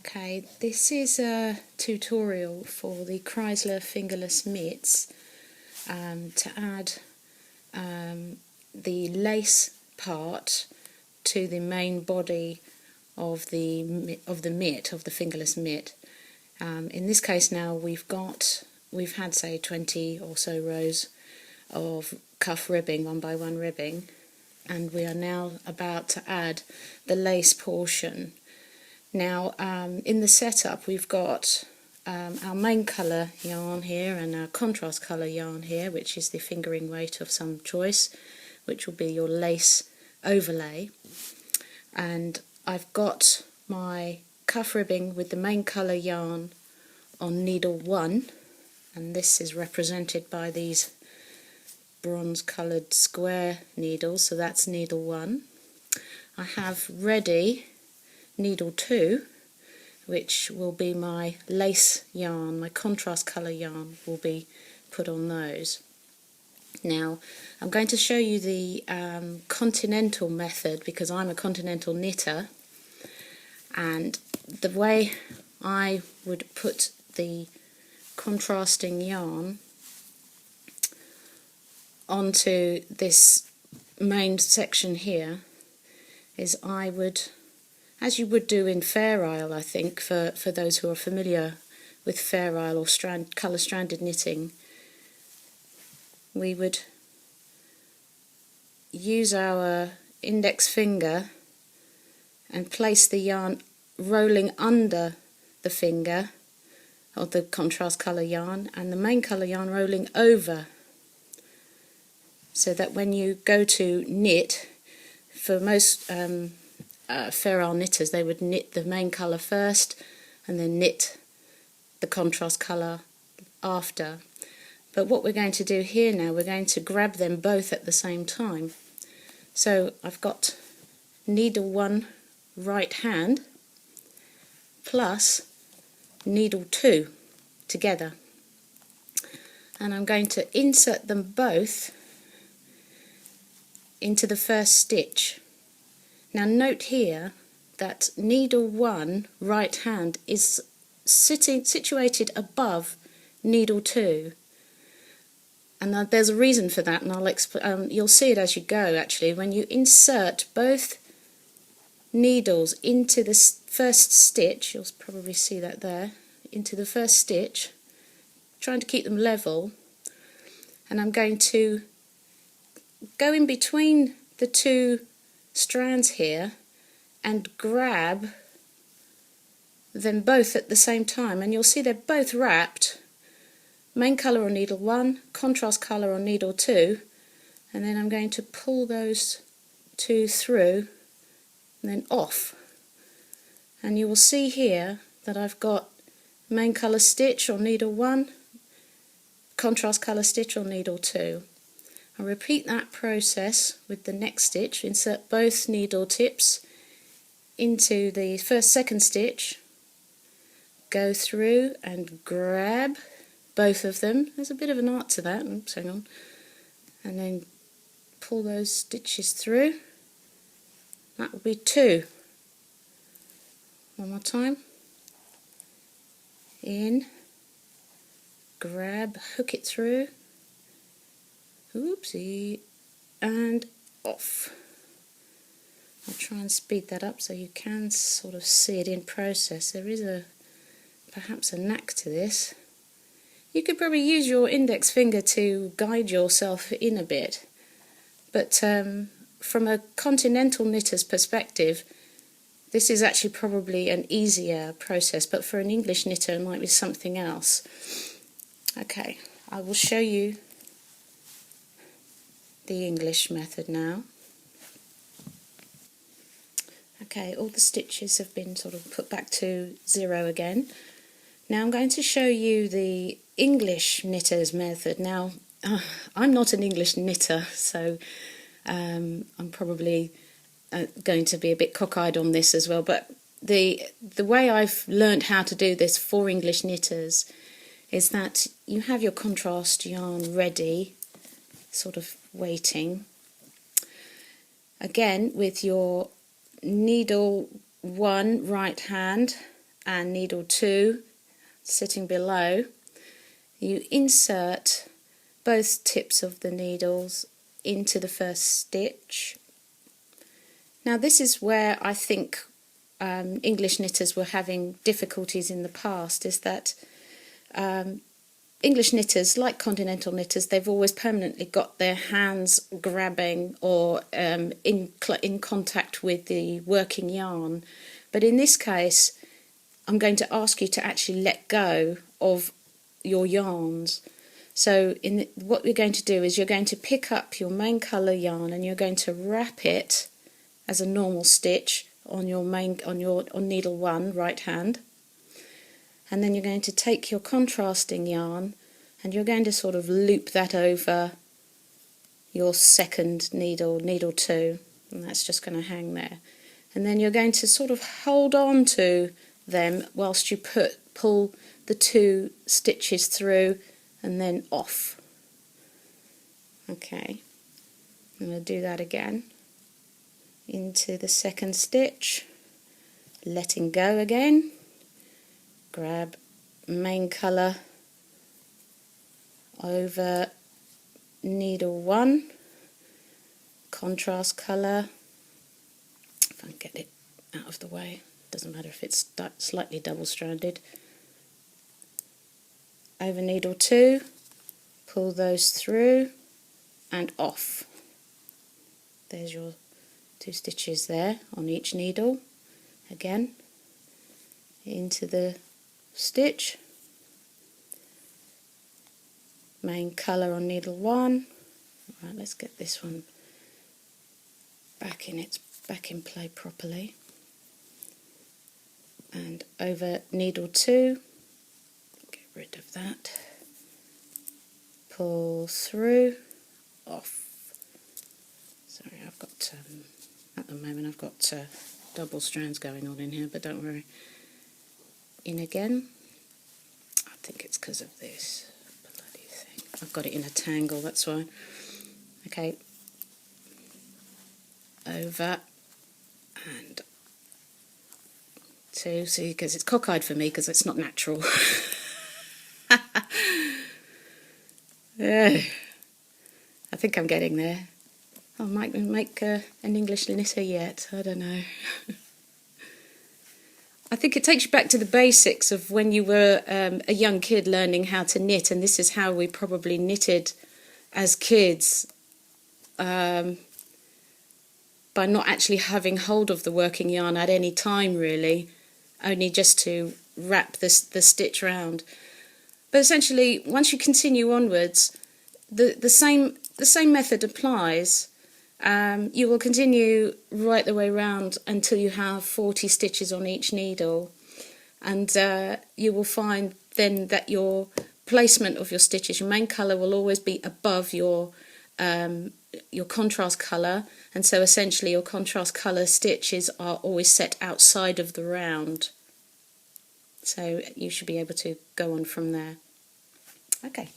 Okay, this is a tutorial for the Chrysler Fingerless mitts to add the lace part to the main body of the fingerless mitt. In this case now we've had say 20 or so rows of cuff ribbing, one by one ribbing, and we are now about to add the lace portion. Now in the setup we've got our main colour yarn here and our contrast colour yarn here, which is the fingering weight of some choice, which will be your lace overlay. And I've got my cuff ribbing with the main colour yarn on needle 1, and this is represented by these bronze coloured square needles, so that's needle 1. I have ready needle 2, which will be my lace yarn, my contrast colour yarn will be put on those. Now I'm going to show you the Continental method because I'm a Continental knitter, and the way I would put the contrasting yarn onto this main section here is I would, as you would do in Fair Isle, I think, for those who are familiar with Fair Isle or colour stranded knitting, we would use our index finger and place the yarn rolling under the finger of the contrast colour yarn and the main colour yarn rolling over, so that when you go to knit, for most Fair Isle knitters, they would knit the main colour first and then knit the contrast colour after. But what we're going to do here now, we're going to grab them both at the same time. So I've got needle 1 right hand plus needle 2 together, and I'm going to insert them both into the first stitch. Now note here that needle 1 right hand is situated above needle 2, and there's a reason for that, and I'll explain. You'll see it as you go. Actually, when you insert both needles into the first stitch, you'll probably see that there, into the first stitch, trying to keep them level, and I'm going to go in between the two strands here and grab them both at the same time, and you'll see they're both wrapped, main colour on needle 1, contrast colour on needle 2, and then I'm going to pull those two through and then off, and you will see here that I've got main colour stitch on needle 1, contrast colour stitch on needle 2. I'll repeat that process with the next stitch. Insert both needle tips into the second stitch, go through and grab both of them. There's a bit of an art to that. Oops, hang on. And then pull those stitches through. That will be 2. One more time. In, grab, hook it through. Oopsie, and off. I'll try and speed that up so you can sort of see it in process. There is perhaps a knack to this. You could probably use your index finger to guide yourself in a bit, but from a Continental knitter's perspective, this is actually probably an easier process, but for an English knitter it might be something else. Okay, I will show you the English method now. Okay, all the stitches have been sort of put back to 0 again. Now I'm going to show you the English knitter's method. Now I'm not an English knitter, so I'm probably going to be a bit cockeyed on this as well, but the way I've learned how to do this for English knitters is that you have your contrast yarn ready, sort of waiting. Again, with your needle 1 right hand and needle 2 sitting below, you insert both tips of the needles into the first stitch. Now this is where I think English knitters were having difficulties in the past, is that English knitters, like Continental knitters, they've always permanently got their hands grabbing or in contact with the working yarn. But in this case, I'm going to ask you to actually let go of your yarns. So what we're going to do is you're going to pick up your main colour yarn and you're going to wrap it as a normal stitch on needle 1, right hand. And then you're going to take your contrasting yarn and you're going to sort of loop that over your second needle, needle 2, and that's just going to hang there. And then you're going to sort of hold on to them whilst you pull the 2 stitches through and then off. Okay, I'm going to do that again. Into the second stitch, letting go again. Grab main colour over needle 1, contrast colour, if I can get it out of the way, doesn't matter if it's slightly double-stranded, over needle 2, pull those through and off. There's your 2 stitches there on each needle. Again, into the stitch, main colour on needle 1. Right, let's get this one back in play properly. And over needle 2, get rid of that, pull through, off. Sorry, I've got at the moment I've got double strands going on in here, but don't worry. In again. I think it's because of this bloody thing. I've got it in a tangle, that's why. Okay. Over and 2. See, because it's cockeyed for me because it's not natural. Yeah. I think I'm getting there. I might make an English knitter yet, I don't know. I think it takes you back to the basics of when you were a young kid learning how to knit, and this is how we probably knitted as kids, by not actually having hold of the working yarn at any time really, only just to wrap the stitch round. But essentially, once you continue onwards, the same method applies. You will continue right the way round until you have 40 stitches on each needle, and you will find then that your placement of your stitches, your main colour will always be above your contrast colour, and so essentially your contrast colour stitches are always set outside of the round. So you should be able to go on from there. Okay.